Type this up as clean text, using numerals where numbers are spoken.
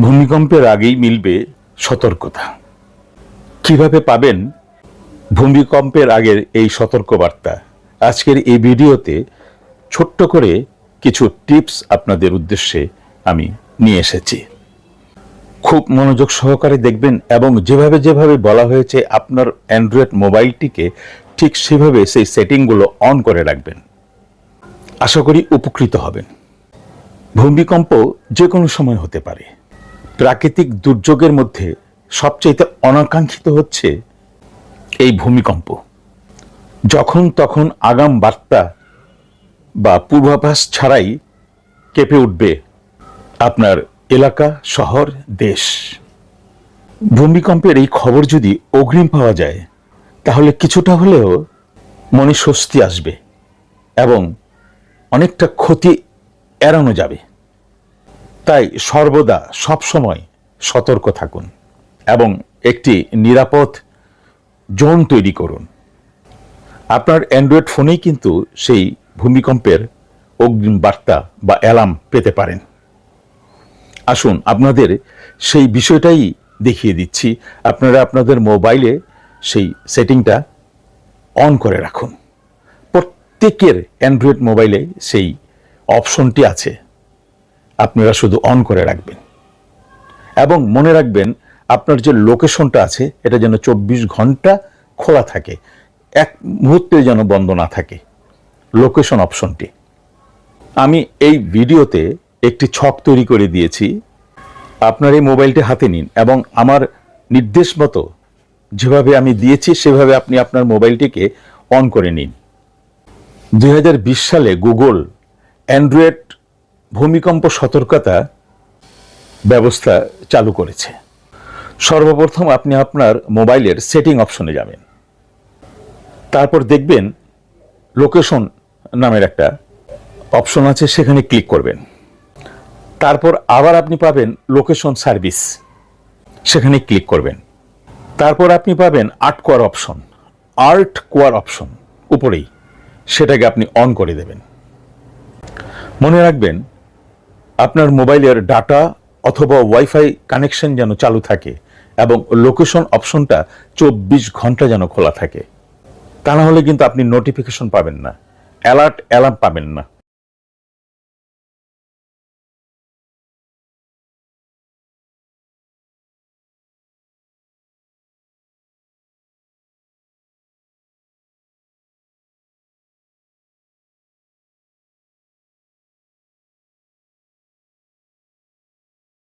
ভূমিকম্পের আগেই মিলবে সতর্কতা। কিভাবে পাবেন ভূমিকম্পের আগের এই সতর্কবার্তা? আজকের এই ভিডিওতে ছোট্ট করে কিছু টিপস আপনাদের উদ্দেশ্যে আমি নিয়ে এসেছি। খুব মনোযোগ সহকারে দেখবেন এবং যেভাবে যেভাবে বলা হয়েছে আপনার অ্যান্ড্রয়েড মোবাইলটিকে ঠিক সেভাবে সেই সেটিংগুলো অন করে রাখবেন। আশা করি উপকৃত হবেন। ভূমিকম্প যে কোনো সময় হতে পারে। প্রাকৃতিক দুর্যোগের মধ্যে সবচেয়ে অনাকাঙ্ক্ষিত হচ্ছে এই ভূমিকম্প। যখন তখন আগাম বার্তা বা পূর্বাভাস ছাড়াই কেঁপে উঠবে আপনার এলাকা, শহর, দেশ। ভূমিকম্পের এই খবর যদি অগ্রিম পাওয়া যায় তাহলে কিছুটা হলেও মনে স্বস্তি আসবে এবং অনেকটা ক্ষতি এড়ানো যাবে। তাই সর্বদা সবসময় সতর্ক থাকুন এবং একটি নিরাপদ জোন তৈরি করুন। আপনার অ্যান্ড্রয়েড ফোনেই কিন্তু সেই ভূমিকম্পের অগ্রিম বার্তা বা অ্যালার্ম পেতে পারেন। আসুন আপনাদের সেই বিষয়টাই দেখিয়ে দিচ্ছি। আপনারা আপনাদের মোবাইলে সেই সেটিংটা অন করে রাখুন। প্রত্যেকের অ্যান্ড্রয়েড মোবাইলে সেই অপশনটি আছে, আপনারা শুধু অন করে রাখবেন এবং মনে রাখবেন আপনার যে লোকেশনটা আছে এটা যেন 24 ঘন্টা খোলা থাকে, এক মুহূর্তে যেন বন্ধ না থাকে লোকেশন অপশনটি। আমি এই ভিডিওতে একটি ছক তৈরি করে দিয়েছি। আপনার এই মোবাইলটি হাতে নিন এবং আমার নির্দেশ মতো যেভাবে আমি দিয়েছি সেভাবে আপনি আপনার মোবাইলটিকে অন করে নিন। 2020 সালে গুগল অ্যান্ড্রয়েড ভূমিকম্প সতর্কতা ব্যবস্থা চালু করেছে। সর্বপ্রথম আপনি আপনার মোবাইলের সেটিং অপশনে যাবেন। তারপর দেখবেন লোকেশন নামের একটা অপশন আছে, সেখানে ক্লিক করবেন। তারপর আবার আপনি পাবেন লোকেশন সার্ভিস, সেখানে ক্লিক করবেন। তারপর আপনি পাবেন আর্ট কোয়ার অপশন উপরেই, সেটাকে আপনি অন করে দেবেন। মনে রাখবেন আপনার মোবাইলের ডাটা অথবা ওয়াইফাই কানেকশন যেন চালু থাকে এবং লোকেশন অপশনটা 24 ঘন্টা যেন খোলা থাকে। তা না হলে কিন্তু আপনি নোটিফিকেশন পাবেন না, অ্যালার্ম পাবেন না।